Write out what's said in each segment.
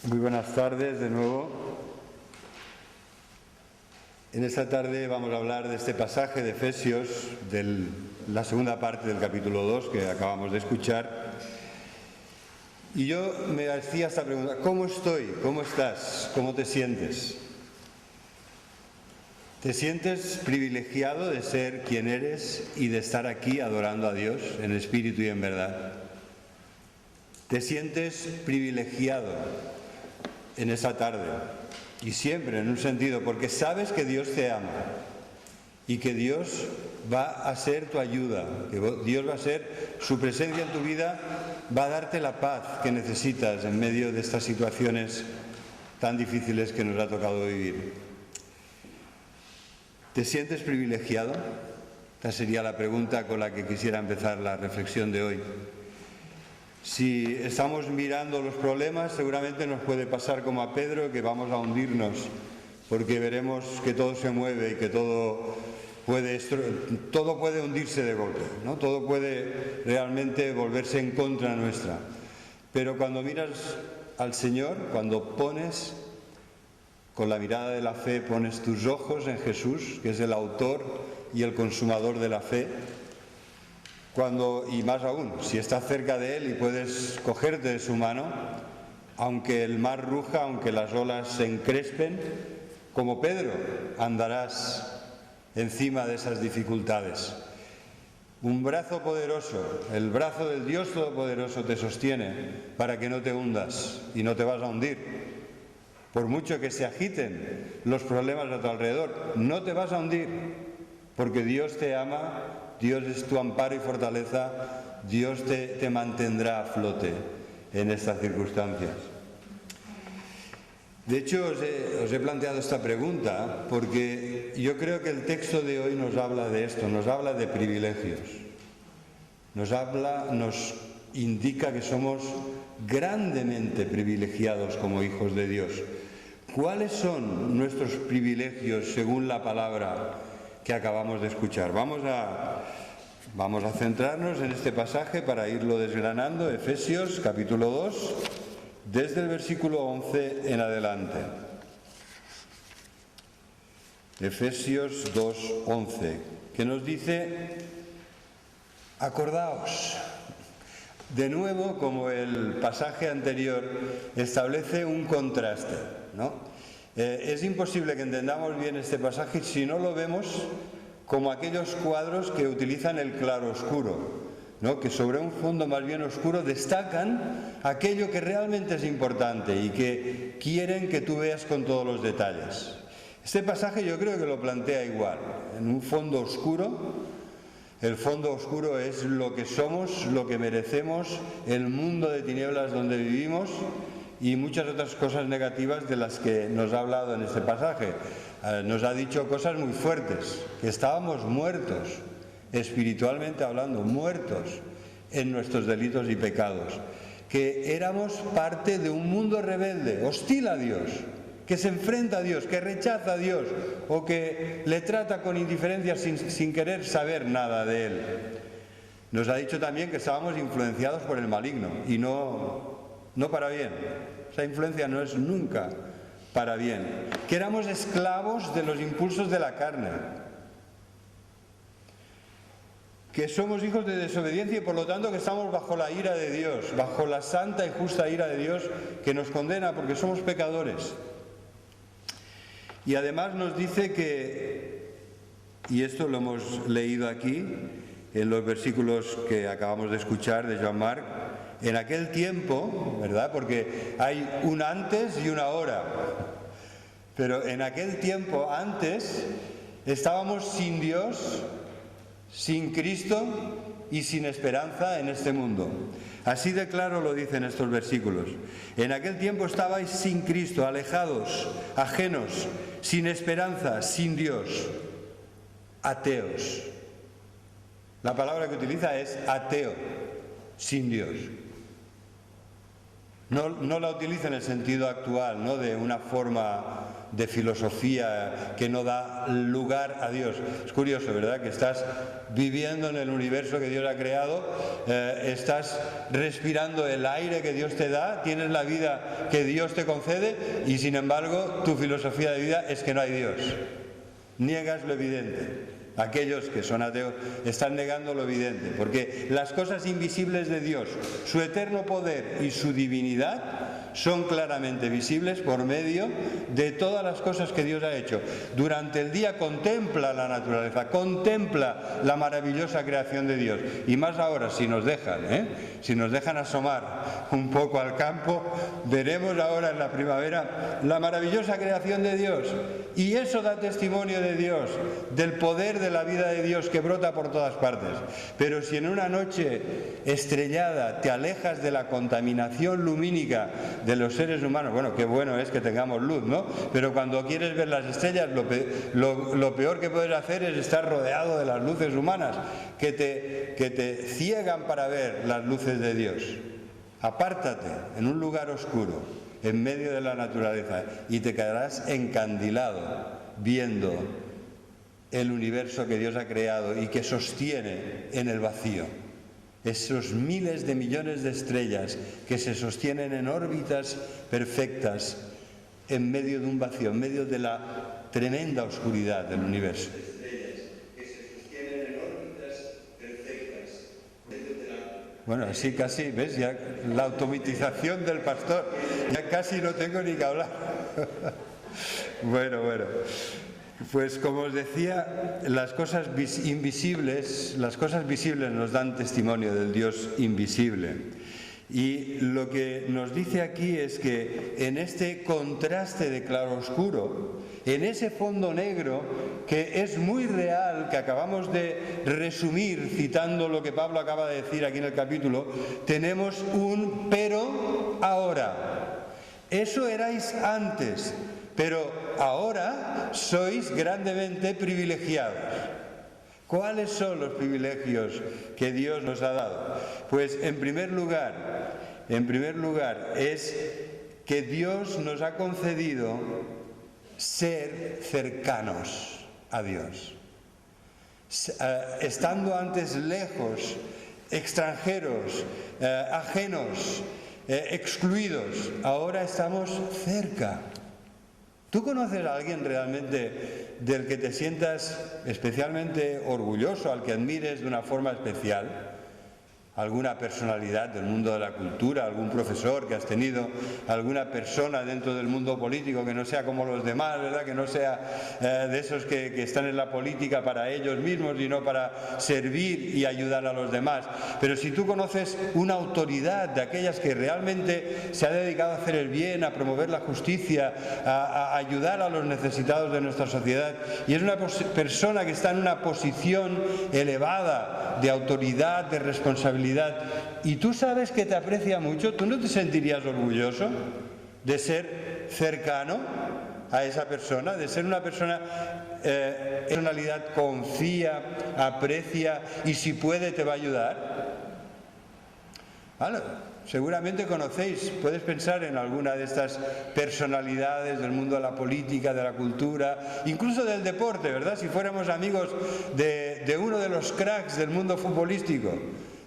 Muy buenas tardes de nuevo. En esta tarde vamos a hablar de este pasaje de Efesios, de la segunda parte del capítulo 2 que acabamos de escuchar. Y yo me hacía esta pregunta: ¿cómo estoy? ¿Cómo estás? ¿Cómo te sientes? ¿Te sientes privilegiado de ser quien eres y de estar aquí adorando a Dios en espíritu y en verdad? ¿Te sientes privilegiado en esta tarde? Y siempre, en un sentido, porque sabes que Dios te ama y que Dios va a ser tu ayuda, que Dios va a ser su presencia en tu vida, va a darte la paz que necesitas en medio de estas situaciones tan difíciles que nos ha tocado vivir. ¿Te sientes privilegiado? Esta sería la pregunta con la que quisiera empezar la reflexión de hoy. Si estamos mirando los problemas, seguramente nos puede pasar como a Pedro, que vamos a hundirnos, porque veremos que todo se mueve y que todo puede hundirse de golpe, ¿no? Todo puede realmente volverse en contra nuestra. Pero cuando miras al Señor, cuando pones con la mirada de la fe, pones tus ojos en Jesús, que es el autor y el consumador de la fe, y más aún, si estás cerca de Él y puedes cogerte de su mano, aunque el mar ruja, aunque las olas se encrespen, como Pedro, andarás encima de esas dificultades. Un brazo poderoso, el brazo del Dios Todopoderoso te sostiene para que no te hundas y no te vas a hundir. Por mucho que se agiten los problemas a tu alrededor, no te vas a hundir, porque Dios te ama, Dios es tu amparo y fortaleza, Dios te mantendrá a flote en estas circunstancias. De hecho, os he planteado esta pregunta porque yo creo que el texto de hoy nos habla de esto, nos habla de privilegios, nos indica que somos grandemente privilegiados como hijos de Dios. ¿Cuáles son nuestros privilegios según la palabra que acabamos de escuchar? Vamos a centrarnos en este pasaje para irlo desgranando. Efesios capítulo 2, desde el versículo 11 en adelante. Efesios 2, 11, que nos dice: acordaos. De nuevo, como el pasaje anterior, establece un contraste, ¿no? Es imposible que entendamos bien este pasaje si no lo vemos como aquellos cuadros que utilizan el claroscuro, ¿no? Que sobre un fondo más bien oscuro destacan aquello que realmente es importante y que quieren que tú veas con todos los detalles. Este pasaje yo creo que lo plantea igual, en un fondo oscuro. El fondo oscuro es lo que somos, lo que merecemos, el mundo de tinieblas donde vivimos y muchas otras cosas negativas de las que nos ha hablado en este pasaje. Nos ha dicho cosas muy fuertes, que estábamos muertos, espiritualmente hablando, muertos en nuestros delitos y pecados, que éramos parte de un mundo rebelde, hostil a Dios, que se enfrenta a Dios, que rechaza a Dios o que le trata con indiferencia sin querer saber nada de Él. Nos ha dicho también que estábamos influenciados por el maligno y no para bien. Esa influencia no es nunca para bien. Que éramos esclavos de los impulsos de la carne. Que somos hijos de desobediencia y por lo tanto que estamos bajo la ira de Dios, bajo la santa y justa ira de Dios que nos condena porque somos pecadores. Y además nos dice que, y esto lo hemos leído aquí, en los versículos que acabamos de escuchar de Jean-Marc, en aquel tiempo, ¿verdad? Porque hay un antes y una ahora. Pero en aquel tiempo, antes, estábamos sin Dios, sin Cristo y sin esperanza en este mundo. Así de claro lo dicen estos versículos. En aquel tiempo estabais sin Cristo, alejados, ajenos, sin esperanza, sin Dios, ateos. La palabra que utiliza es ateo, sin Dios. No la utiliza en el sentido actual, ¿no?, de una forma de filosofía que no da lugar a Dios. Es curioso, ¿verdad?, que estás viviendo en el universo que Dios ha creado, estás respirando el aire que Dios te da, tienes la vida que Dios te concede y sin embargo tu filosofía de vida es que no hay Dios. Niegas lo evidente. Aquellos que son ateos están negando lo evidente, porque las cosas invisibles de Dios, su eterno poder y su divinidad, son claramente visibles por medio de todas las cosas que Dios ha hecho. Durante el día contempla la naturaleza, contempla la maravillosa creación de Dios. Y más ahora, si nos dejan asomar un poco al campo, veremos ahora en la primavera la maravillosa creación de Dios. Y eso da testimonio de Dios, del poder de la vida de Dios que brota por todas partes. Pero si en una noche estrellada te alejas de la contaminación lumínica de los seres humanos, bueno, qué bueno es que tengamos luz, ¿no? Pero cuando quieres ver las estrellas, lo peor que puedes hacer es estar rodeado de las luces humanas, que te ciegan para ver las luces de Dios. Apártate en un lugar oscuro, en medio de la naturaleza, y te quedarás encandilado viendo el universo que Dios ha creado y que sostiene en el vacío. Esos miles de millones de estrellas que se sostienen en órbitas perfectas en medio de un vacío, en medio de la tremenda oscuridad del universo. Bueno, así casi, ¿ves? Ya la automatización del pastor, ya casi no tengo ni que hablar. Bueno. Pues como os decía, las cosas invisibles nos dan testimonio del Dios invisible. Y lo que nos dice aquí es que en este contraste de claro-oscuro, en ese fondo negro que es muy real, que acabamos de resumir citando lo que Pablo acaba de decir aquí en el capítulo, tenemos un pero ahora. Eso erais antes, pero ahora sois grandemente privilegiados. ¿Cuáles son los privilegios que Dios nos ha dado? Pues en primer lugar es que Dios nos ha concedido ser cercanos a Dios. Estando antes lejos, extranjeros, ajenos, excluidos, ahora estamos cerca. ¿Tú conoces a alguien realmente del que te sientas especialmente orgulloso, al que admires de una forma especial? ¿Alguna personalidad del mundo de la cultura, algún profesor que has tenido, alguna persona dentro del mundo político que no sea como los demás, ¿verdad? Que no sea de esos que están en la política para ellos mismos y no para servir y ayudar a los demás? Pero si tú conoces una autoridad de aquellas que realmente se ha dedicado a hacer el bien, a promover la justicia, a ayudar a los necesitados de nuestra sociedad, y es una persona que está en una posición elevada de autoridad, de responsabilidad, y tú sabes que te aprecia mucho, ¿tú no te sentirías orgulloso de ser cercano a esa persona, de ser una persona en personalidad confía, aprecia y si puede te va a ayudar? Bueno, seguramente conocéis, puedes pensar en alguna de estas personalidades del mundo de la política, de la cultura, incluso del deporte, ¿verdad? Si fuéramos amigos de uno de los cracks del mundo futbolístico,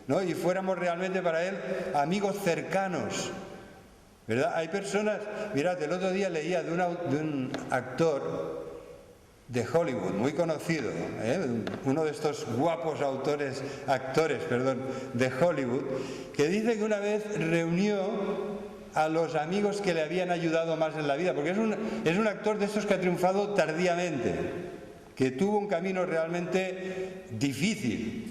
¿no? Y fuéramos realmente para él amigos cercanos, ¿verdad? Hay personas, mirad, el otro día leía de un actor de Hollywood, muy conocido, uno de estos guapos actores de Hollywood, que dice que una vez reunió a los amigos que le habían ayudado más en la vida, porque es un actor de estos que ha triunfado tardíamente, que tuvo un camino realmente difícil.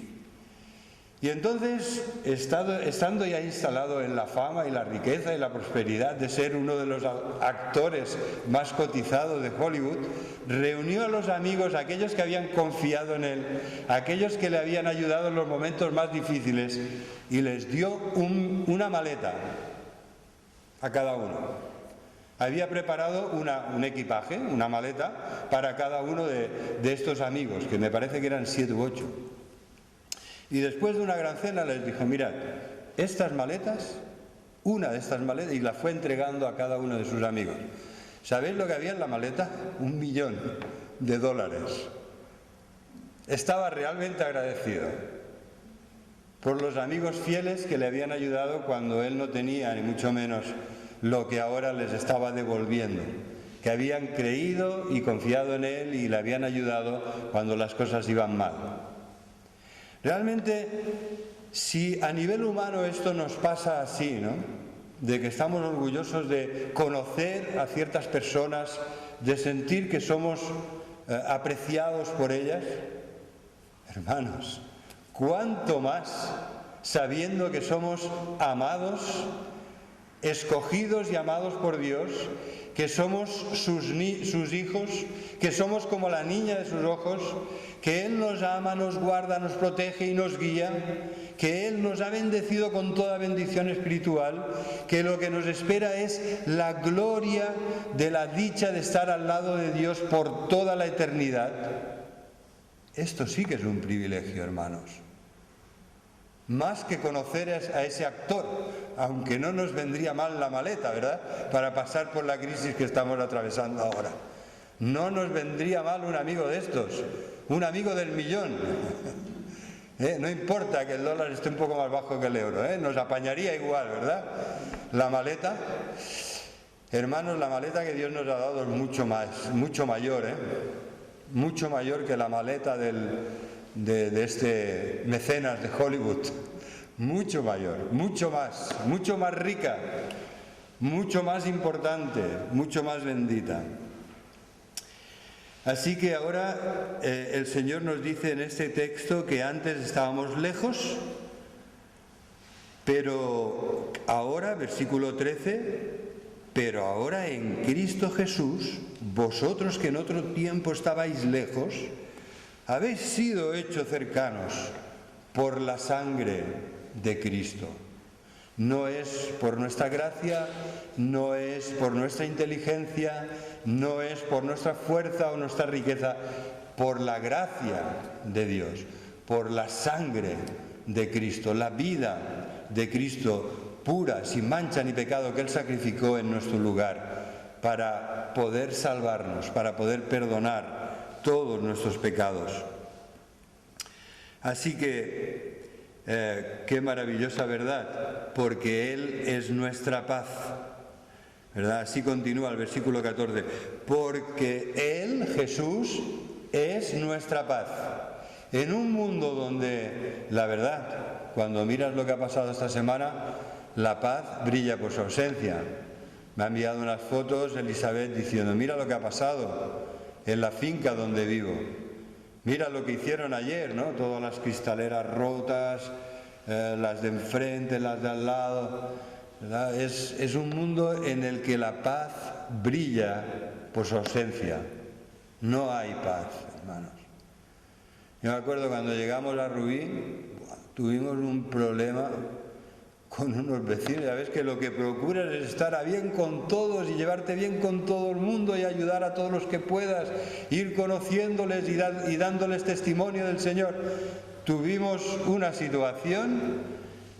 Y entonces, estando ya instalado en la fama y la riqueza y la prosperidad de ser uno de los actores más cotizados de Hollywood, reunió a los amigos, aquellos que habían confiado en él, aquellos que le habían ayudado en los momentos más difíciles, y les dio una maleta a cada uno. Había preparado un equipaje, una maleta, para cada uno de estos amigos, que me parece que eran 7 u 8. Y después de una gran cena les dijo, mirad, estas maletas una de estas maletas, y la fue entregando a cada uno de sus amigos. ¿Sabéis lo que había en la maleta? $1.000.000. Estaba realmente agradecido por los amigos fieles que le habían ayudado cuando él no tenía, ni mucho menos, lo que ahora les estaba devolviendo, que habían creído y confiado en él y le habían ayudado cuando las cosas iban mal. Realmente, si a nivel humano esto nos pasa así, ¿no?, de que estamos orgullosos de conocer a ciertas personas, de sentir que somos apreciados por ellas, hermanos, ¿cuánto más sabiendo que somos amados, escogidos y amados por Dios, que somos sus hijos, que somos como la niña de sus ojos, que Él nos ama, nos guarda, nos protege y nos guía, que Él nos ha bendecido con toda bendición espiritual, que lo que nos espera es la gloria de la dicha de estar al lado de Dios por toda la eternidad? Esto sí que es un privilegio, hermanos. Más que conocer a ese actor, aunque no nos vendría mal la maleta, ¿verdad?, para pasar por la crisis que estamos atravesando ahora. No nos vendría mal un amigo de estos, un amigo del millón. No importa que el dólar esté un poco más bajo que el euro, nos apañaría igual, ¿verdad? La maleta, hermanos, la maleta que Dios nos ha dado es mucho mayor, mucho mayor que la maleta de este mecenas de Hollywood, mucho mayor, mucho más rica, mucho más importante, mucho más bendita. Así que ahora el Señor nos dice en este texto que antes estábamos lejos, pero ahora, versículo 13, pero ahora en Cristo Jesús, vosotros que en otro tiempo estabais lejos, habéis sido hechos cercanos por la sangre de Cristo. No es por nuestra gracia, no es por nuestra inteligencia, no es por nuestra fuerza o nuestra riqueza, por la gracia de Dios, por la sangre de Cristo, la vida de Cristo pura, sin mancha ni pecado, que Él sacrificó en nuestro lugar para poder salvarnos, para poder perdonar todos nuestros pecados. Así que qué maravillosa verdad, porque Él es nuestra paz, ¿verdad? Así continúa el versículo 14, porque Él, Jesús, es nuestra paz. En un mundo donde, la verdad, cuando miras lo que ha pasado esta semana, la paz brilla por su ausencia. Me ha enviado unas fotos Elizabeth diciendo, mira lo que ha pasado en la finca donde vivo. Mira lo que hicieron ayer, ¿no? Todas las cristaleras rotas, las de enfrente, las de al lado, ¿verdad? Es un mundo en el que la paz brilla por su ausencia. No hay paz, hermanos. Yo me acuerdo cuando llegamos a Rubí, tuvimos un problema con unos vecinos. Ya ves que lo que procuras es estar a bien con todos y llevarte bien con todo el mundo y ayudar a todos los que puedas, ir conociéndoles y dándoles testimonio del Señor. Tuvimos una situación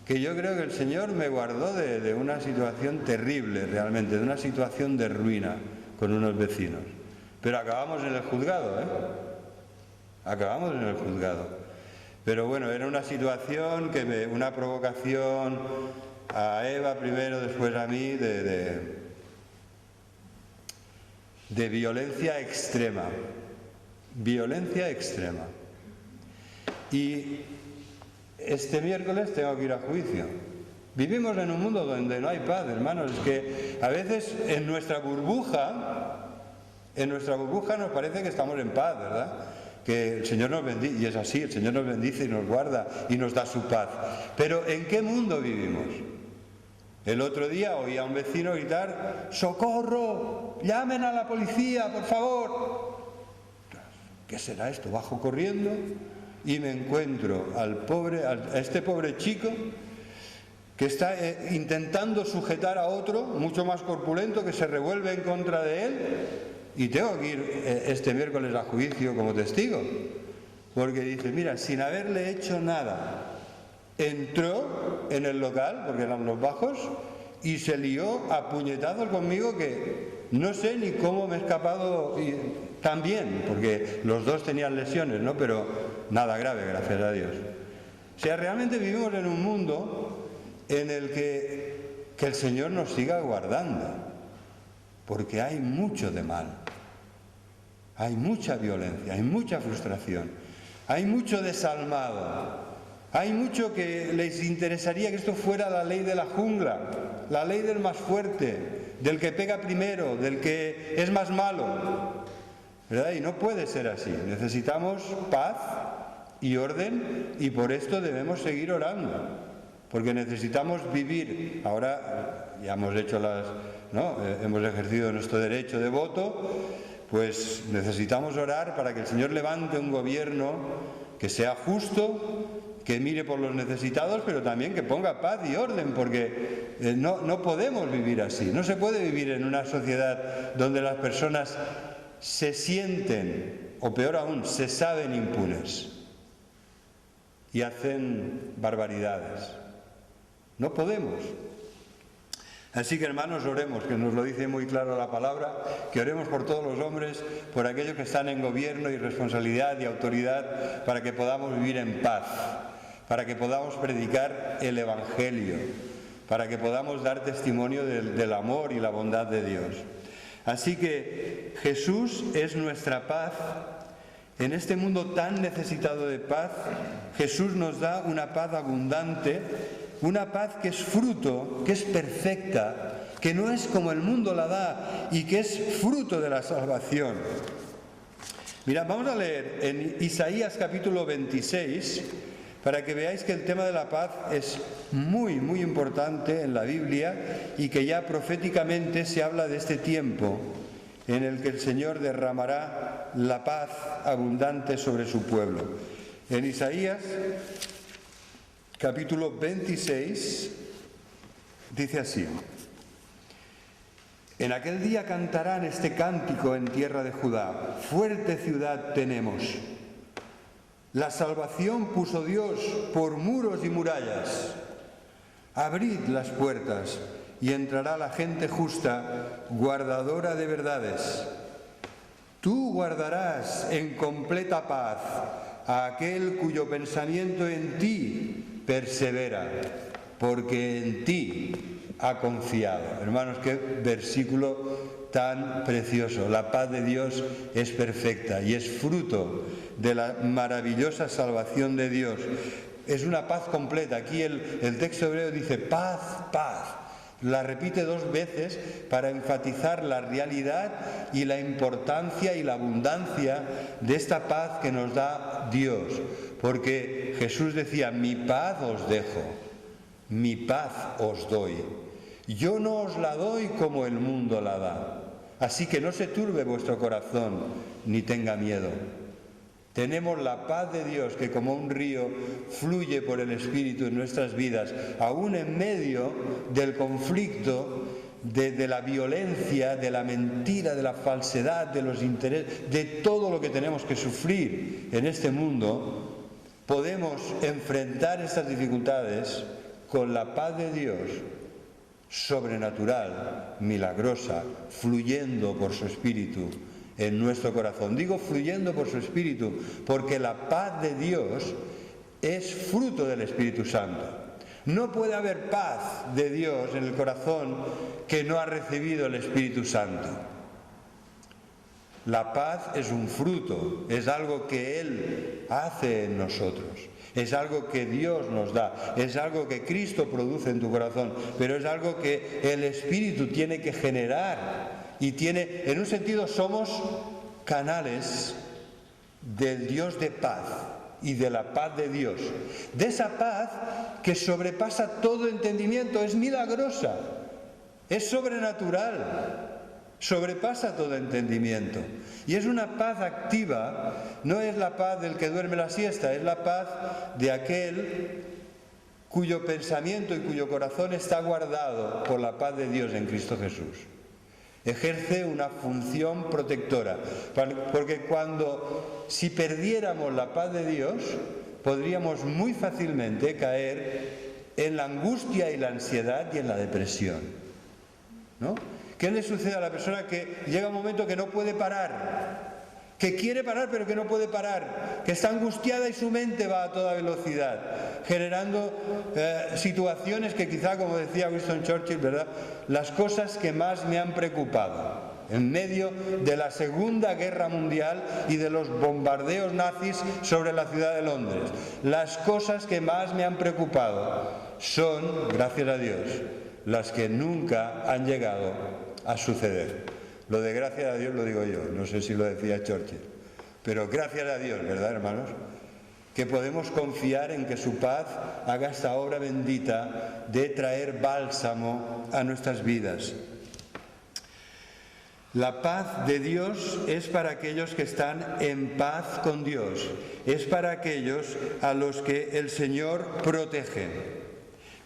que yo creo que el Señor me guardó de una situación terrible realmente, de una situación de ruina con unos vecinos. Pero acabamos en el juzgado, Acabamos en el juzgado. Pero bueno, era una situación, una provocación a Eva primero, después a mí, de violencia extrema. Violencia extrema. Y este miércoles tengo que ir a juicio. Vivimos en un mundo donde no hay paz, hermanos. Es que a veces en nuestra burbuja nos parece que estamos en paz, ¿verdad? Que el Señor nos bendice, y es así, el Señor nos bendice y nos guarda y nos da su paz. Pero ¿en qué mundo vivimos? El otro día oí a un vecino gritar, ¡socorro! ¡Llamen a la policía, por favor! ¿Qué será esto? Bajo corriendo y me encuentro a este pobre chico que está intentando sujetar a otro, mucho más corpulento, que se revuelve en contra de él. Y tengo que ir este miércoles a juicio como testigo, porque dice, mira, sin haberle hecho nada, entró en el local, porque eran los bajos, y se lió a puñetazos conmigo que no sé ni cómo me he escapado tan bien, porque los dos tenían lesiones, ¿no? Pero nada grave, gracias a Dios. O sea, realmente vivimos en un mundo en el que el Señor nos siga guardando, porque hay mucho de mal, hay mucha violencia, hay mucha frustración, hay mucho desalmado, hay mucho que les interesaría que esto fuera la ley de la jungla, la ley del más fuerte, del que pega primero, del que es más malo, ¿verdad? Y no puede ser así. Necesitamos paz y orden, y por esto debemos seguir orando, porque necesitamos vivir. Ahora ya hemos hecho hemos ejercido nuestro derecho de voto, pues necesitamos orar para que el Señor levante un gobierno que sea justo, que mire por los necesitados, pero también que ponga paz y orden, porque no podemos vivir así. No se puede vivir en una sociedad donde las personas se sienten, o peor aún, se saben impunes y hacen barbaridades. No podemos. Así que, hermanos, oremos, que nos lo dice muy claro la palabra, que oremos por todos los hombres, por aquellos que están en gobierno y responsabilidad y autoridad, para que podamos vivir en paz, para que podamos predicar el Evangelio, para que podamos dar testimonio del amor y la bondad de Dios. Así que Jesús es nuestra paz. En este mundo tan necesitado de paz, Jesús nos da una paz abundante, una paz que es fruto, que es perfecta, que no es como el mundo la da y que es fruto de la salvación. Mirad, vamos a leer en Isaías capítulo 26, para que veáis que el tema de la paz es muy, muy importante en la Biblia y que ya proféticamente se habla de este tiempo en el que el Señor derramará la paz abundante sobre su pueblo. En Isaías capítulo 26 dice así: en aquel día cantarán este cántico en tierra de Judá: fuerte ciudad tenemos, la salvación puso Dios por muros y murallas. Abrid las puertas y entrará la gente justa, guardadora de verdades. Tú guardarás en completa paz a aquel cuyo pensamiento en ti persevera, porque en ti ha confiado. Hermanos, qué versículo tan precioso. La paz de Dios es perfecta y es fruto de la maravillosa salvación de Dios. Es una paz completa. Aquí el texto hebreo dice paz, paz. La repite 2 veces para enfatizar la realidad y la importancia y la abundancia de esta paz que nos da Dios. Porque Jesús decía: mi paz os dejo, mi paz os doy. Yo no os la doy como el mundo la da. Así que no se turbe vuestro corazón ni tenga miedo. Tenemos la paz de Dios que como un río fluye por el Espíritu en nuestras vidas, aún en medio del conflicto, de la violencia, de la mentira, de la falsedad, de los intereses, de todo lo que tenemos que sufrir en este mundo. Podemos enfrentar estas dificultades con la paz de Dios, sobrenatural, milagrosa, fluyendo por su Espíritu en nuestro corazón. Digo fluyendo por su Espíritu, porque la paz de Dios es fruto del Espíritu Santo. No puede haber paz de Dios en el corazón que no ha recibido el Espíritu Santo. La paz es un fruto, es algo que Él hace en nosotros, es algo que Dios nos da, es algo que Cristo produce en tu corazón, pero es algo que el Espíritu tiene que generar. Y tiene, en un sentido, somos canales del Dios de paz y de la paz de Dios. De esa paz que sobrepasa todo entendimiento, es milagrosa, es sobrenatural, sobrepasa todo entendimiento. Y es una paz activa, no es la paz del que duerme la siesta, es la paz de aquel cuyo pensamiento y cuyo corazón está guardado por la paz de Dios en Cristo Jesús. Ejerce una función protectora, porque si perdiéramos la paz de Dios, podríamos muy fácilmente caer en la angustia y la ansiedad y en la depresión, ¿no? ¿Qué le sucede a la persona que llega un momento que no puede parar? Que quiere parar pero que no puede parar, que está angustiada y su mente va a toda velocidad, generando situaciones que quizá, como decía Winston Churchill, ¿verdad?, las cosas que más me han preocupado en medio de la Segunda Guerra Mundial y de los bombardeos nazis sobre la ciudad de Londres, las cosas que más me han preocupado son, gracias a Dios, las que nunca han llegado a suceder. Lo de gracias a Dios lo digo yo, no sé si lo decía Churchill, pero gracias a Dios, ¿verdad, hermanos?, que podemos confiar en que su paz haga esta obra bendita de traer bálsamo a nuestras vidas. La paz de Dios es para aquellos que están en paz con Dios, es para aquellos a los que el Señor protege.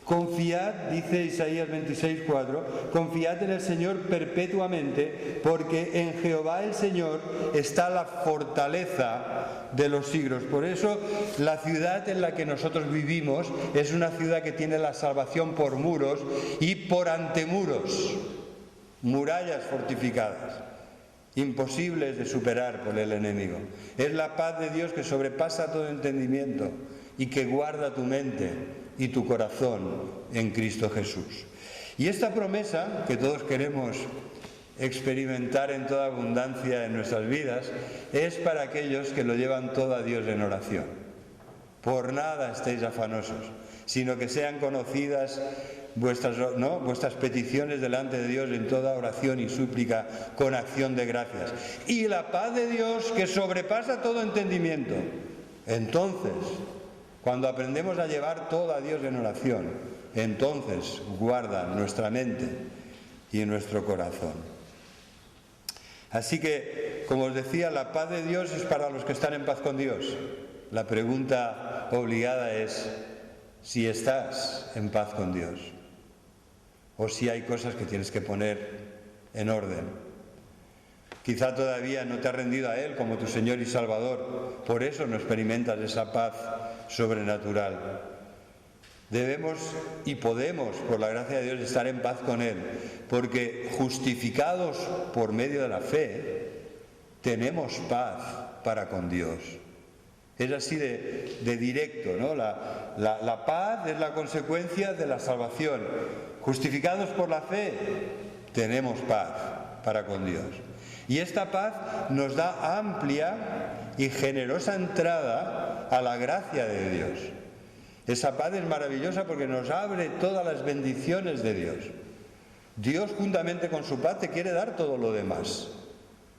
Confiad, dice Isaías 26:4, confiad en el Señor perpetuamente, porque en Jehová el Señor está la fortaleza de los siglos. Por eso la ciudad en la que nosotros vivimos es una ciudad que tiene la salvación por muros y por antemuros, murallas fortificadas, imposibles de superar por el enemigo. Es la paz de Dios que sobrepasa todo entendimiento y que guarda tu mente y tu corazón en Cristo Jesús. Y esta promesa que todos queremos experimentar en toda abundancia en nuestras vidas es para aquellos que lo llevan todo a Dios en oración. Por nada estéis afanosos, sino que sean conocidas vuestras peticiones delante de Dios en toda oración y súplica con acción de gracias. Y la paz de Dios que sobrepasa todo entendimiento. Entonces, cuando aprendemos a llevar todo a Dios en oración, entonces guarda nuestra mente y nuestro corazón. Así que, como os decía, la paz de Dios es para los que están en paz con Dios. La pregunta obligada es si estás en paz con Dios o si hay cosas que tienes que poner en orden. Quizá todavía no te has rendido a Él como tu Señor y Salvador, por eso no experimentas esa paz sobrenatural. Debemos y podemos, por la gracia de Dios, estar en paz con Él, porque justificados por medio de la fe, tenemos paz para con Dios. Es así de directo, ¿no? La paz es la consecuencia de la salvación. Justificados por la fe, tenemos paz para con Dios. Y esta paz nos da amplia y generosa entrada a la gracia de Dios. Esa paz es maravillosa porque nos abre todas las bendiciones de Dios. Dios, juntamente con su paz, te quiere dar todo lo demás.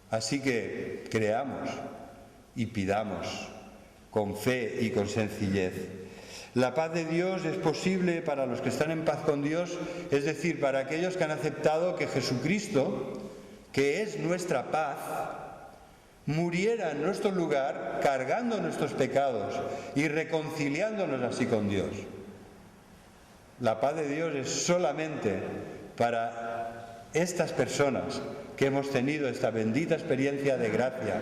Así que creamos y pidamos con fe y con sencillez. La paz de Dios es posible para los que están en paz con Dios, es decir, para aquellos que han aceptado que Jesucristo, que es nuestra paz, muriera en nuestro lugar cargando nuestros pecados y reconciliándonos así con Dios. La paz de Dios es solamente para estas personas que hemos tenido esta bendita experiencia de gracia,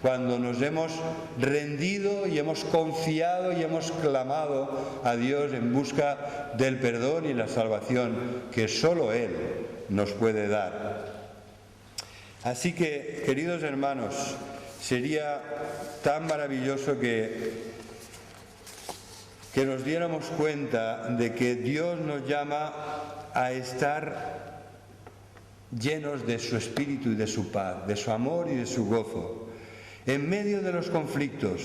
cuando nos hemos rendido y hemos confiado y hemos clamado a Dios en busca del perdón y la salvación que solo Él nos puede dar. Así que, queridos hermanos, sería tan maravilloso que nos diéramos cuenta de que Dios nos llama a estar llenos de su espíritu y de su paz, de su amor y de su gozo. En medio de los conflictos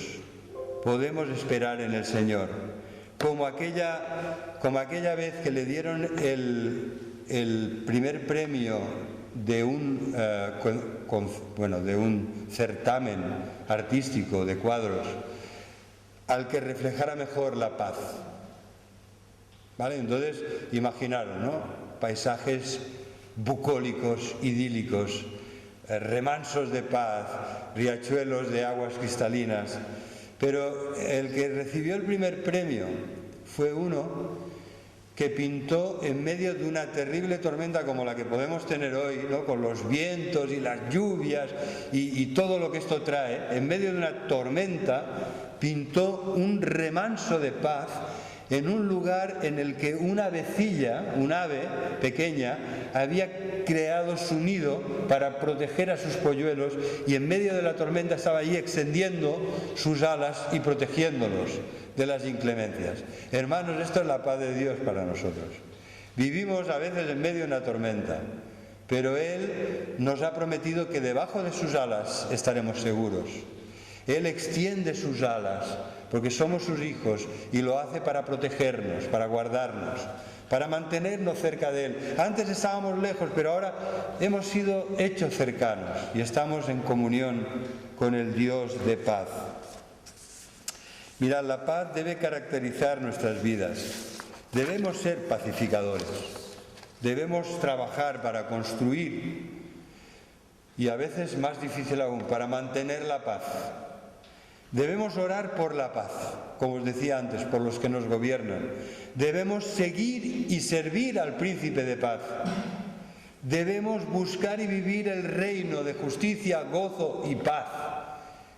podemos esperar en el Señor, como aquella vez que le dieron el primer premio de un certamen artístico de cuadros al que reflejara mejor la paz. ¿Vale? Entonces, imaginaron, ¿no? Paisajes bucólicos, idílicos, remansos de paz, riachuelos de aguas cristalinas. Pero el que recibió el primer premio fue uno que pintó en medio de una terrible tormenta como la que podemos tener hoy, ¿no? Con los vientos y las lluvias y todo lo que esto trae, en medio de una tormenta pintó un remanso de paz en un lugar en el que una avecilla, un ave pequeña, había creado su nido para proteger a sus polluelos, y en medio de la tormenta estaba allí extendiendo sus alas y protegiéndolos de las inclemencias. Hermanos, esto es la paz de Dios para nosotros. Vivimos a veces en medio de una tormenta, pero Él nos ha prometido que debajo de sus alas estaremos seguros. Él extiende sus alas porque somos sus hijos, y lo hace para protegernos, para guardarnos, para mantenernos cerca de Él. Antes estábamos lejos, pero ahora hemos sido hechos cercanos y estamos en comunión con el Dios de paz. Mirad, la paz debe caracterizar nuestras vidas. Debemos ser pacificadores. Debemos trabajar para construir, y a veces más difícil aún, para mantener la paz. Debemos orar por la paz, como os decía antes, por los que nos gobiernan. Debemos seguir y servir al príncipe de paz. Debemos buscar y vivir el reino de justicia, gozo y paz,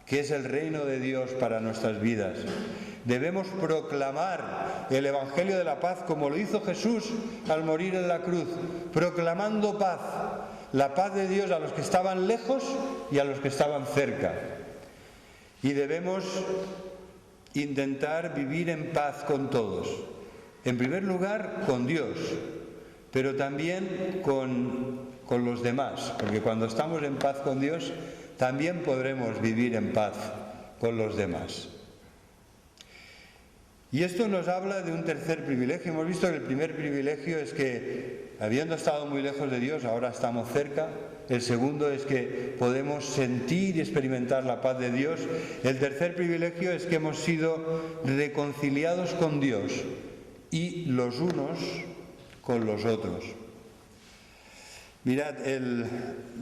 que es el reino de Dios para nuestras vidas. Debemos proclamar el Evangelio de la paz como lo hizo Jesús al morir en la cruz, proclamando paz, la paz de Dios a los que estaban lejos y a los que estaban cerca. Y debemos intentar vivir en paz con todos. En primer lugar, con Dios, pero también con los demás, porque cuando estamos en paz con Dios, también podremos vivir en paz con los demás. Y esto nos habla de un tercer privilegio. Hemos visto que el primer privilegio es que, habiendo estado muy lejos de Dios, ahora estamos cerca. El segundo es que podemos sentir y experimentar la paz de Dios. El tercer privilegio es que hemos sido reconciliados con Dios y los unos con los otros. Mirad,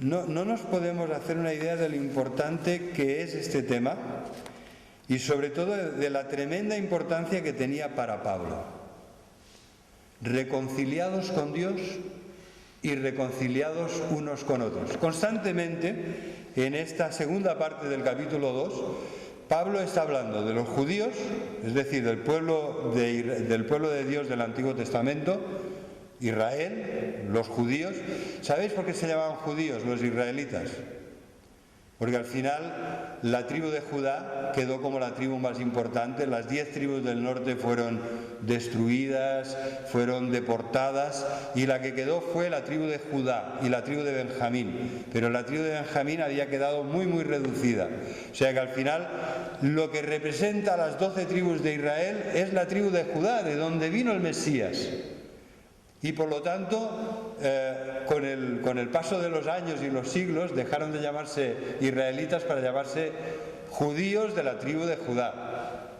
no nos podemos hacer una idea de lo importante que es este tema, y sobre todo de la tremenda importancia que tenía para Pablo. Reconciliados con Dios y reconciliados unos con otros. Constantemente, en esta segunda parte del capítulo 2, Pablo está hablando de los judíos, es decir, del pueblo de Dios del Antiguo Testamento, Israel, los judíos. ¿Sabéis por qué se llamaban judíos los israelitas? Porque al final la tribu de Judá quedó como la tribu más importante. Las 10 tribus del norte fueron destruidas, fueron deportadas, y la que quedó fue la tribu de Judá y la tribu de Benjamín. Pero la tribu de Benjamín había quedado muy reducida. O sea que al final lo que representa a las 12 tribus de Israel es la tribu de Judá, de donde vino el Mesías. Y por lo tanto, con el paso de los años y los siglos, dejaron de llamarse israelitas para llamarse judíos de la tribu de Judá.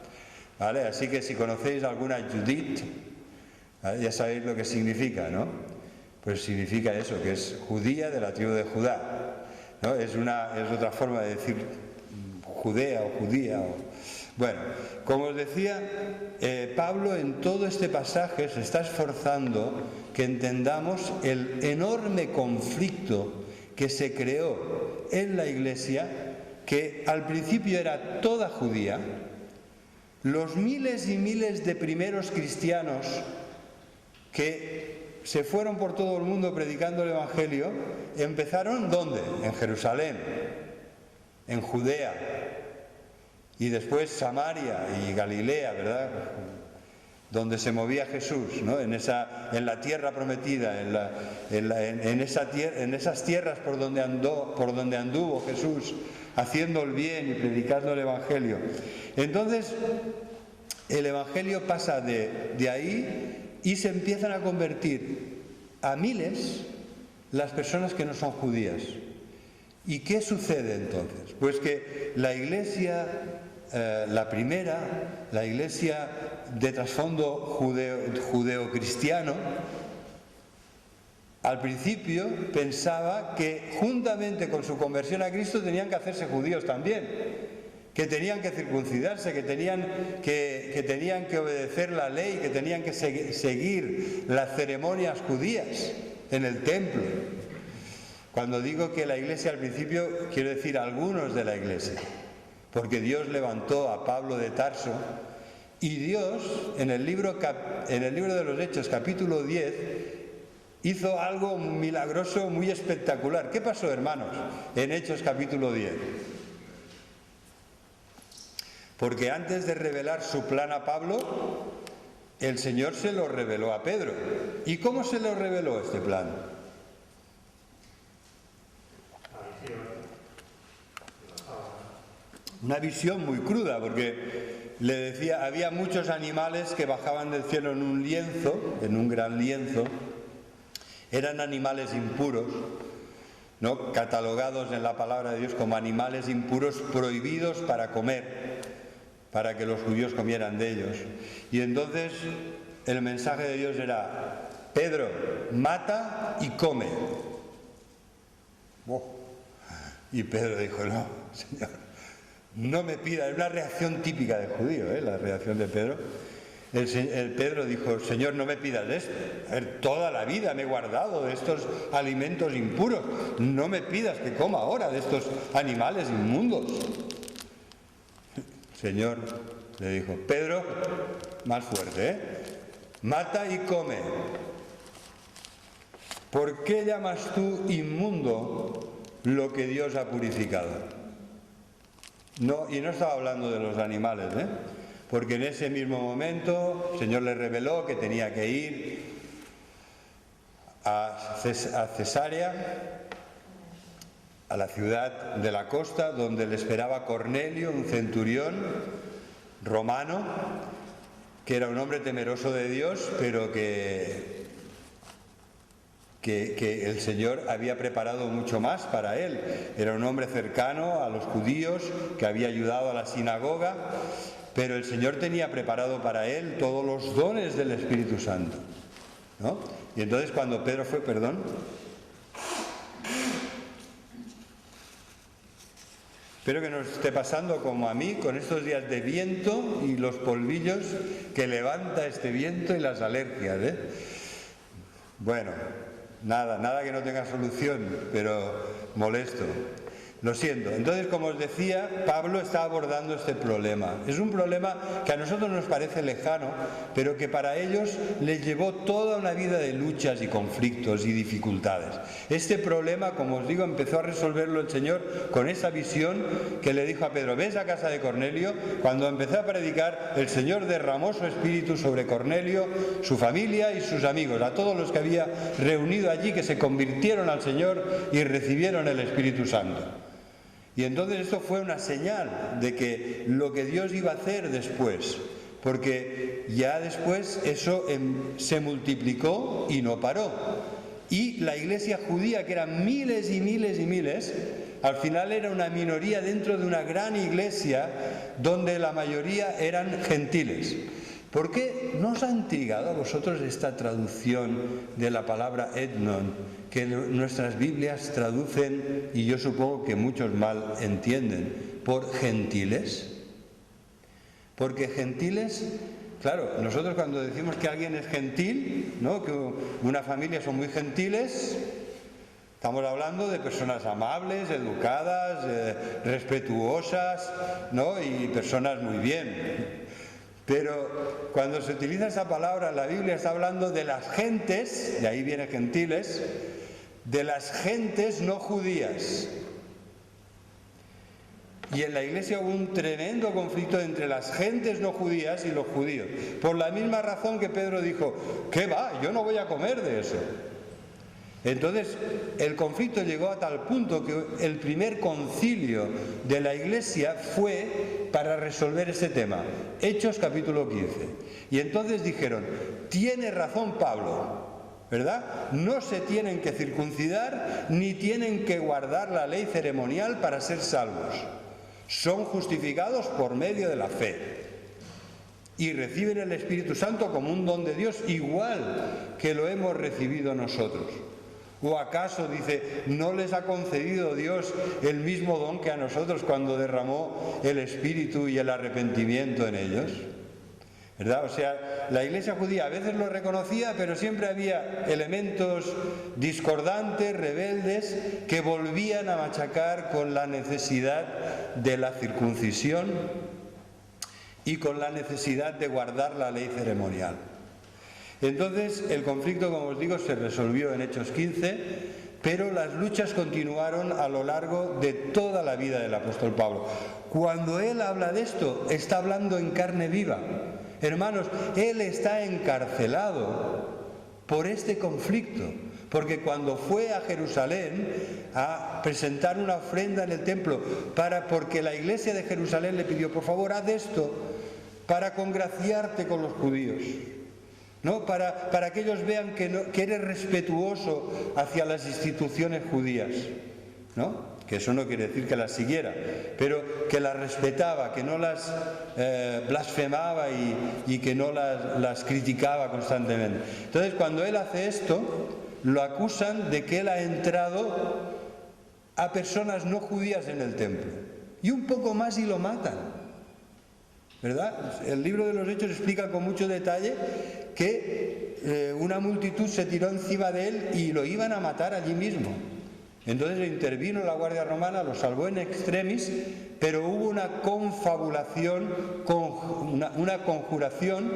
¿Vale? Así que si conocéis alguna Judith, ¿vale?, ya sabéis lo que significa, ¿no? Pues significa eso, que es judía de la tribu de Judá, ¿no? Es otra forma de decir Judea o judía. Bueno, como os decía, Pablo en todo este pasaje se está esforzando que entendamos el enorme conflicto que se creó en la Iglesia, que al principio era toda judía. Los miles y miles de primeros cristianos que se fueron por todo el mundo predicando el Evangelio, empezaron ¿dónde? En Jerusalén, en Judea, y después Samaria y Galilea, ¿verdad?, donde se movía Jesús, ¿no? En la tierra prometida, en esas tierras por donde anduvo Jesús, haciendo el bien y predicando el Evangelio. Entonces, el Evangelio pasa de ahí y se empiezan a convertir a miles las personas que no son judías. ¿Y qué sucede entonces? Pues que la Iglesia, la Iglesia de trasfondo judeocristiano, al principio pensaba que juntamente con su conversión a Cristo tenían que hacerse judíos también, que tenían que circuncidarse, que tenían que obedecer la ley, que tenían que seguir las ceremonias judías en el templo. Cuando digo que la Iglesia al principio, quiero decir algunos de la Iglesia, porque Dios levantó a Pablo de Tarso Y Dios, en el libro de los Hechos, capítulo 10, hizo algo milagroso, muy espectacular. ¿Qué pasó, hermanos, en Hechos capítulo 10? Porque antes de revelar su plan a Pablo, el Señor se lo reveló a Pedro. ¿Y cómo se lo reveló este plan? Una visión muy cruda, porque le decía, había muchos animales que bajaban del cielo en un lienzo, en un gran lienzo. Eran animales impuros, ¿no?, catalogados en la palabra de Dios como animales impuros, prohibidos para comer, para que los judíos comieran de ellos. Y entonces el mensaje de Dios era: Pedro, mata y come. Y Pedro dijo: no, Señor, no me pida. Es una reacción típica del judío, la reacción de Pedro. El Pedro dijo: Señor, no me pidas esto. A ver, toda la vida me he guardado de estos alimentos impuros. No me pidas que coma ahora de estos animales inmundos. Señor le dijo: Pedro, más fuerte, mata y come. ¿Por qué llamas tú inmundo lo que Dios ha purificado? No, y no estaba hablando de los animales, porque en ese mismo momento el Señor le reveló que tenía que ir a Cesarea, a la ciudad de la costa, donde le esperaba Cornelio, un centurión romano, que era un hombre temeroso de Dios, pero que el Señor había preparado mucho más para él. Era un hombre cercano a los judíos, que había ayudado a la sinagoga, pero el Señor tenía preparado para él todos los dones del Espíritu Santo, ¿no? Y entonces cuando Pedro fue, espero que nos esté pasando como a mí, con estos días de viento y los polvillos que levanta este viento y las alergias, Bueno, nada que no tenga solución, pero molesto. Lo siento. Entonces, como os decía, Pablo está abordando este problema. Es un problema que a nosotros nos parece lejano, pero que para ellos les llevó toda una vida de luchas y conflictos y dificultades. Este problema, como os digo, empezó a resolverlo el Señor con esa visión que le dijo a Pedro: ves a casa de Cornelio. Cuando empezó a predicar, el Señor derramó su espíritu sobre Cornelio, su familia y sus amigos, a todos los que había reunido allí, que se convirtieron al Señor y recibieron el Espíritu Santo. Y entonces esto fue una señal de que lo que Dios iba a hacer después, porque ya después eso se multiplicó y no paró. Y la iglesia judía, que eran miles y miles y miles, al final era una minoría dentro de una gran iglesia donde la mayoría eran gentiles. ¿Por qué no os ha intrigado a vosotros esta traducción de la palabra etnon, que nuestras Biblias traducen, y yo supongo que muchos mal entienden, por gentiles? Porque gentiles, claro, nosotros cuando decimos que alguien es gentil, ¿no?, que una familia son muy gentiles, estamos hablando de personas amables, educadas, respetuosas, ¿no?, y personas muy bien. Pero cuando se utiliza esa palabra, la Biblia está hablando de las gentes, de ahí viene gentiles, de las gentes no judías. Y en la iglesia hubo un tremendo conflicto entre las gentes no judías y los judíos. Por la misma razón que Pedro dijo: ¿qué va? Yo no voy a comer de eso. Entonces el conflicto llegó a tal punto que el primer concilio de la iglesia fue para resolver ese tema. Hechos capítulo 15. Y entonces dijeron: tiene razón Pablo, ¿verdad? No se tienen que circuncidar ni tienen que guardar la ley ceremonial para ser salvos. Son justificados por medio de la fe y reciben el Espíritu Santo como un don de Dios, igual que lo hemos recibido nosotros. ¿O acaso, dice, no les ha concedido Dios el mismo don que a nosotros cuando derramó el Espíritu y el arrepentimiento en ellos? ¿Verdad? O sea, la iglesia judía a veces lo reconocía, pero siempre había elementos discordantes, rebeldes, que volvían a machacar con la necesidad de la circuncisión. y con la necesidad de guardar la ley ceremonial. Entonces el conflicto, como os digo, se resolvió en Hechos 15, pero las luchas continuaron a lo largo de toda la vida del apóstol Pablo. Cuando él habla de esto, está hablando en carne viva. Hermanos, él está encarcelado por este conflicto, porque cuando fue a Jerusalén a presentar una ofrenda en el templo, porque la iglesia de Jerusalén le pidió, por favor, haz esto para congraciarte con los judíos, ¿no? Para que ellos vean que eres respetuoso hacia las instituciones judías, ¿no? Que eso no quiere decir que las siguiera, pero que las respetaba, que no las blasfemaba y que no las criticaba constantemente. Entonces, cuando él hace esto, lo acusan de que él ha entrado a personas no judías en el templo. Y un poco más y lo matan, ¿verdad? El libro de los Hechos explica con mucho detalle que una multitud se tiró encima de él y lo iban a matar allí mismo. Entonces intervino la Guardia Romana, lo salvó en extremis, pero hubo una confabulación, una conjuración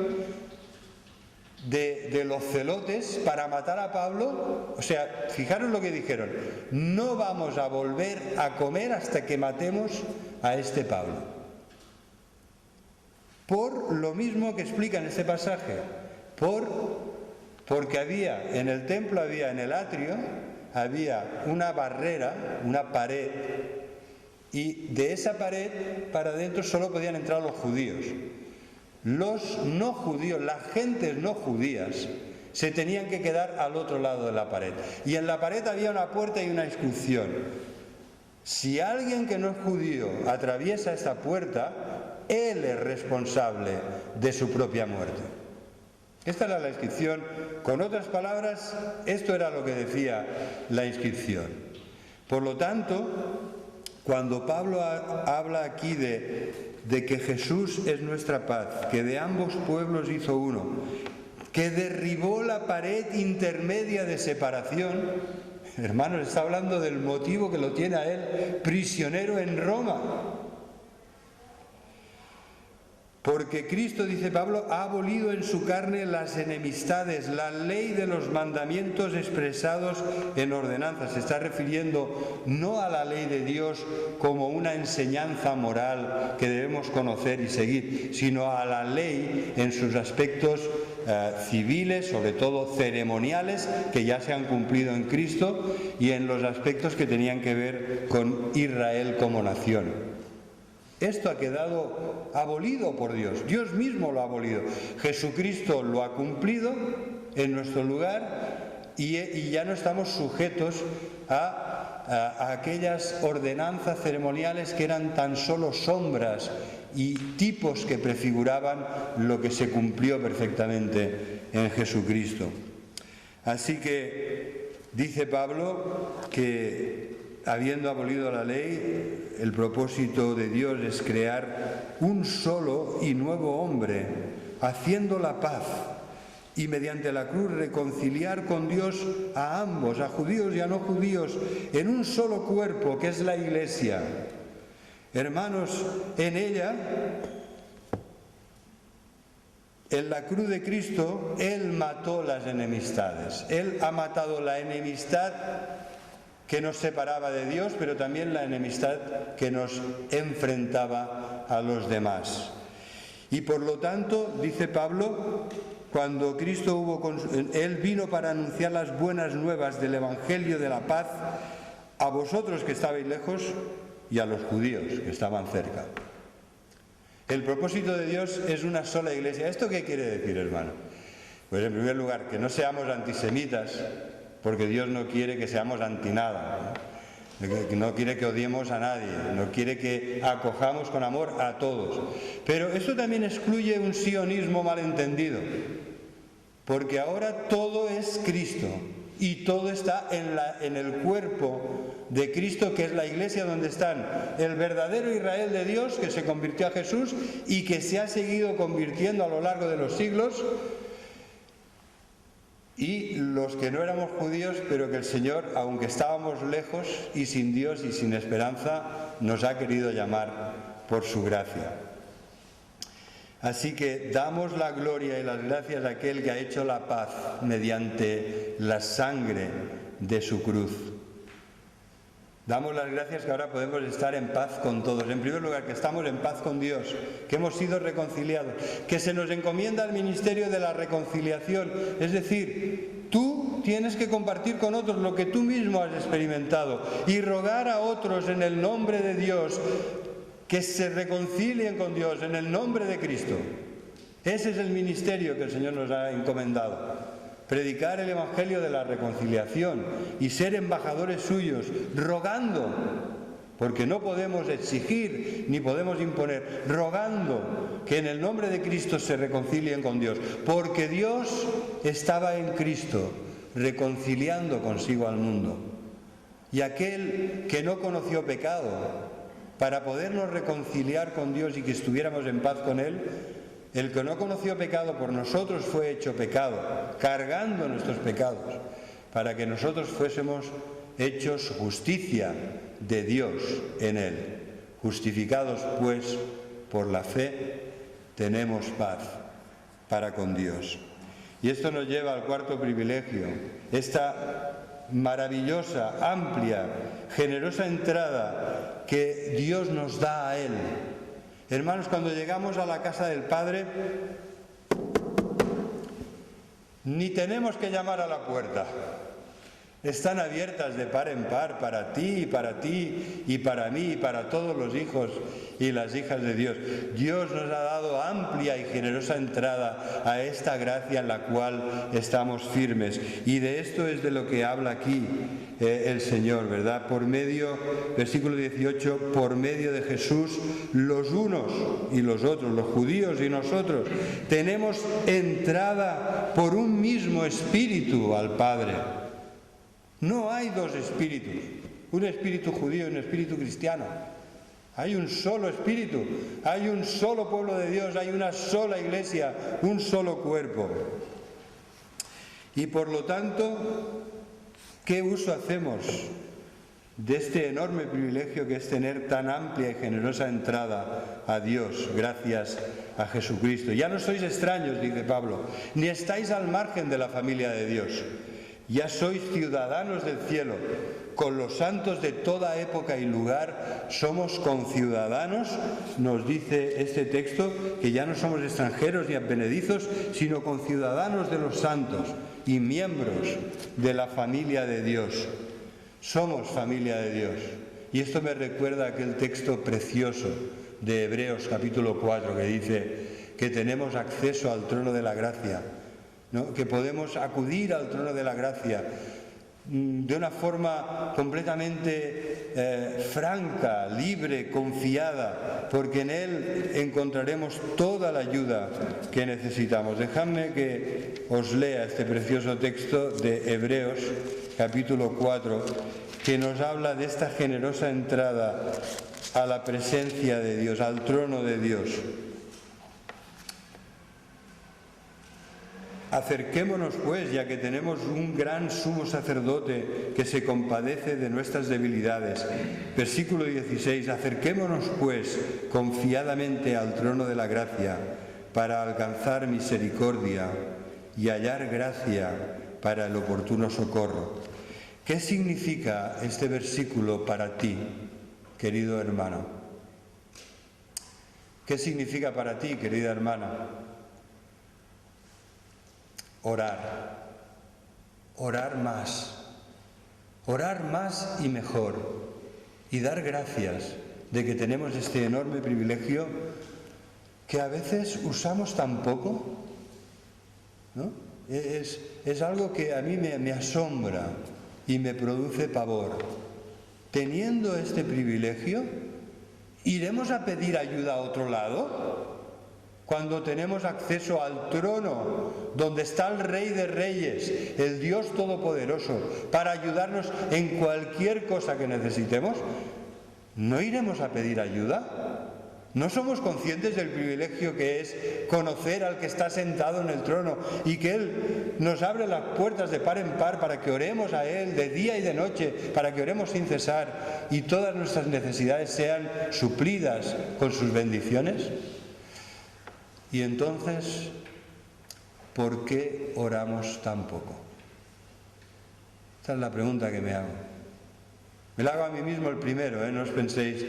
de los celotes para matar a Pablo. O sea, fijaros lo que dijeron: no vamos a volver a comer hasta que matemos a este Pablo. Por lo mismo que explica en este pasaje, porque había en el templo, había en el atrio, había una barrera, una pared, y de esa pared para adentro solo podían entrar los judíos. Los no judíos, las gentes no judías, se tenían que quedar al otro lado de la pared. Y en la pared había una puerta y una inscripción: si alguien que no es judío atraviesa esta puerta, él es responsable de su propia muerte. Esta era la inscripción. Con otras palabras, esto era lo que decía la inscripción. Por lo tanto, cuando Pablo habla aquí de que Jesús es nuestra paz, que de ambos pueblos hizo uno, que derribó la pared intermedia de separación, hermanos, está hablando del motivo que lo tiene a él prisionero en Roma. Porque Cristo, dice Pablo, ha abolido en su carne las enemistades, la ley de los mandamientos expresados en ordenanzas. Se está refiriendo no a la ley de Dios como una enseñanza moral que debemos conocer y seguir, sino a la ley en sus aspectos civiles, sobre todo ceremoniales, que ya se han cumplido en Cristo, y en los aspectos que tenían que ver con Israel como nación. Esto ha quedado abolido por Dios. Dios mismo lo ha abolido. Jesucristo lo ha cumplido en nuestro lugar y ya no estamos sujetos a aquellas ordenanzas ceremoniales que eran tan solo sombras y tipos que prefiguraban lo que se cumplió perfectamente en Jesucristo. Así que dice Pablo que, habiendo abolido la ley, el propósito de Dios es crear un solo y nuevo hombre, haciendo la paz, y mediante la cruz reconciliar con Dios a ambos, a judíos y a no judíos, en un solo cuerpo, que es la Iglesia. Hermanos, en ella, en la cruz de Cristo, Él mató las enemistades. Él ha matado la enemistad que nos separaba de Dios, pero también la enemistad que nos enfrentaba a los demás. Y por lo tanto, dice Pablo, cuando Cristo Él vino para anunciar las buenas nuevas del Evangelio de la paz a vosotros que estabais lejos y a los judíos que estaban cerca. El propósito de Dios es una sola iglesia. ¿Esto qué quiere decir, hermano? Pues en primer lugar, que no seamos antisemitas, porque Dios no quiere que seamos anti nada, ¿no? No quiere que odiemos a nadie, no quiere que acojamos con amor a todos. Pero esto también excluye un sionismo malentendido, porque ahora todo es Cristo y todo está en el cuerpo de Cristo, que es la Iglesia, donde están el verdadero Israel de Dios, que se convirtió a Jesús y que se ha seguido convirtiendo a lo largo de los siglos, y los que no éramos judíos, pero que el Señor, aunque estábamos lejos y sin Dios y sin esperanza, nos ha querido llamar por su gracia. Así que damos la gloria y las gracias a aquel que ha hecho la paz mediante la sangre de su cruz. Damos las gracias que ahora podemos estar en paz con todos. En primer lugar, que estamos en paz con Dios, que hemos sido reconciliados, que se nos encomienda el ministerio de la reconciliación. Es decir, tú tienes que compartir con otros lo que tú mismo has experimentado y rogar a otros en el nombre de Dios que se reconcilien con Dios en el nombre de Cristo. Ese es el ministerio que el Señor nos ha encomendado. Predicar el Evangelio de la reconciliación y ser embajadores suyos, rogando, porque no podemos exigir ni podemos imponer, rogando que en el nombre de Cristo se reconcilien con Dios, porque Dios estaba en Cristo, reconciliando consigo al mundo. Y aquel que no conoció pecado, para podernos reconciliar con Dios y que estuviéramos en paz con Él, el que no conoció pecado por nosotros fue hecho pecado, cargando nuestros pecados, para que nosotros fuésemos hechos justicia de Dios en Él. Justificados, pues, por la fe, tenemos paz para con Dios. Y esto nos lleva al cuarto privilegio, esta maravillosa, amplia, generosa entrada que Dios nos da a Él. Hermanos, cuando llegamos a la casa del Padre, ni tenemos que llamar a la puerta. Están abiertas de par en par para ti y para mí y para todos los hijos y las hijas de Dios. Dios nos ha dado amplia y generosa entrada a esta gracia en la cual estamos firmes. Y de esto es de lo que habla aquí el Señor, ¿verdad? Por medio, versículo 18, por medio de Jesús, los unos y los otros, los judíos y nosotros, tenemos entrada por un mismo espíritu al Padre. No hay dos espíritus, un espíritu judío y un espíritu cristiano. Hay un solo espíritu, hay un solo pueblo de Dios, hay una sola iglesia, un solo cuerpo. Y por lo tanto, ¿qué uso hacemos de este enorme privilegio que es tener tan amplia y generosa entrada a Dios gracias a Jesucristo? Ya no sois extraños, dice Pablo, ni estáis al margen de la familia de Dios. Ya sois ciudadanos del cielo, con los santos de toda época y lugar somos conciudadanos, nos dice este texto, que ya no somos extranjeros ni advenedizos, sino conciudadanos de los santos y miembros de la familia de Dios. Somos familia de Dios. Y esto me recuerda aquel texto precioso de Hebreos capítulo 4 que dice que tenemos acceso al trono de la gracia, ¿no? Que podemos acudir al trono de la gracia de una forma completamente franca, libre, confiada, porque en Él encontraremos toda la ayuda que necesitamos. Dejadme que os lea este precioso texto de Hebreos, capítulo 4, que nos habla de esta generosa entrada a la presencia de Dios, al trono de Dios. Acerquémonos pues, ya que tenemos un gran sumo sacerdote que se compadece de nuestras debilidades. Versículo 16, acerquémonos pues confiadamente al trono de la gracia para alcanzar misericordia y hallar gracia para el oportuno socorro. ¿Qué significa este versículo para ti, querido hermano? ¿Qué significa para ti, querida hermana? Orar más y mejor, y dar gracias de que tenemos este enorme privilegio que a veces usamos tan poco, ¿no? Es algo que a mí me asombra y me produce pavor. Teniendo este privilegio, ¿iremos a pedir ayuda a otro lado? Cuando tenemos acceso al trono donde está el Rey de Reyes, el Dios Todopoderoso, para ayudarnos en cualquier cosa que necesitemos, ¿no iremos a pedir ayuda? ¿No somos conscientes del privilegio que es conocer al que está sentado en el trono y que Él nos abre las puertas de par en par para que oremos a Él de día y de noche, para que oremos sin cesar y todas nuestras necesidades sean suplidas con sus bendiciones? Y entonces, ¿por qué oramos tan poco? Esta es la pregunta que me hago. Me la hago a mí mismo el primero, ¿eh? No os penséis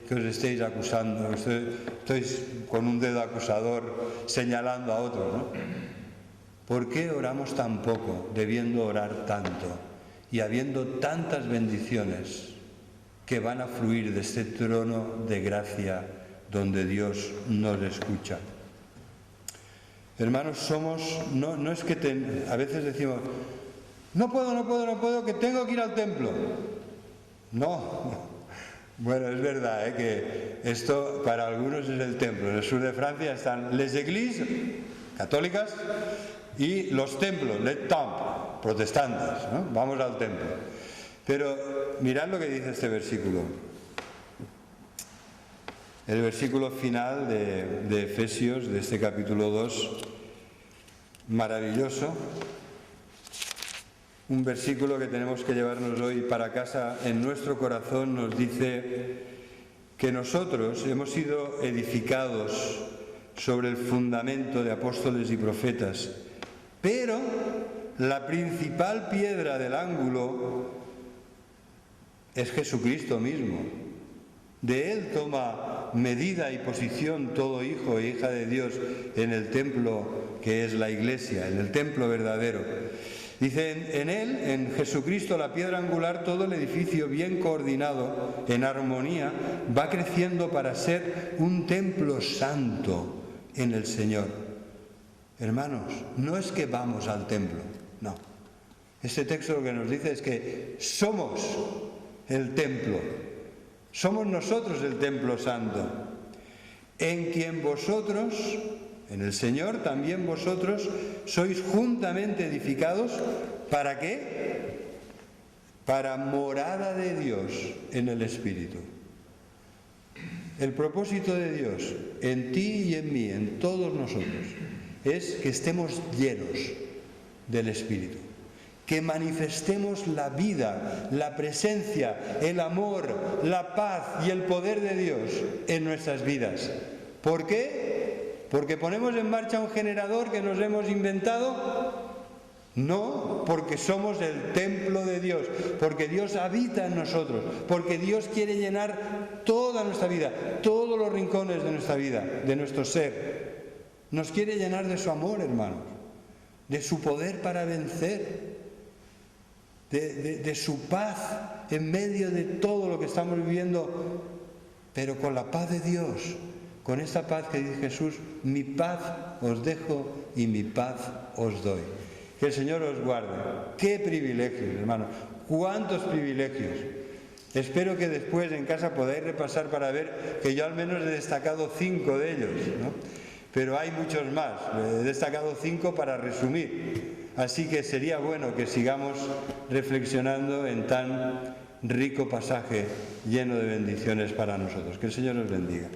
que os estéis acusando, estáis con un dedo acusador señalando a otro, ¿no? ¿Por qué oramos tan poco, debiendo orar tanto y habiendo tantas bendiciones que van a fluir de este trono de gracia donde Dios nos escucha? Hermanos, no es que a veces decimos, no puedo, que tengo que ir al templo. No. Bueno, es verdad, que esto para algunos es el templo. En el sur de Francia están les églises católicas y los templos, les temples protestantes, ¿no? Vamos al templo. Pero mirad lo que dice este versículo. El versículo final de Efesios, de este capítulo 2, maravilloso. Un versículo que tenemos que llevarnos hoy para casa en nuestro corazón, nos dice que nosotros hemos sido edificados sobre el fundamento de apóstoles y profetas, pero la principal piedra del ángulo es Jesucristo mismo. De Él toma medida y posición todo hijo e hija de Dios en el templo que es la Iglesia, en el templo verdadero. Dice, en Él, en Jesucristo, la piedra angular, todo el edificio bien coordinado, en armonía, va creciendo para ser un templo santo en el Señor. Hermanos, no es que vamos al templo, no. Este texto lo que nos dice es que somos el templo, somos nosotros el templo santo, en quien vosotros, en el Señor, también vosotros sois juntamente edificados, ¿para qué? Para morada de Dios en el Espíritu. El propósito de Dios en ti y en mí, en todos nosotros, es que estemos llenos del Espíritu, que manifestemos la vida, la presencia, el amor, la paz y el poder de Dios en nuestras vidas. ¿Por qué? ¿Porque ponemos en marcha un generador que nos hemos inventado? No, porque somos el templo de Dios, porque Dios habita en nosotros, porque Dios quiere llenar toda nuestra vida, todos los rincones de nuestra vida, de nuestro ser. Nos quiere llenar de su amor, hermanos, de su poder para vencer, de su paz en medio de todo lo que estamos viviendo, pero con la paz de Dios. Con esta paz que dice Jesús, mi paz os dejo y mi paz os doy. Que el Señor os guarde. ¡Qué privilegios, hermanos! ¡Cuántos privilegios! Espero que después en casa podáis repasar para ver que yo al menos he destacado 5 de ellos, ¿no? Pero hay muchos más. He destacado 5 para resumir. Así que sería bueno que sigamos reflexionando en tan rico pasaje lleno de bendiciones para nosotros. Que el Señor nos bendiga.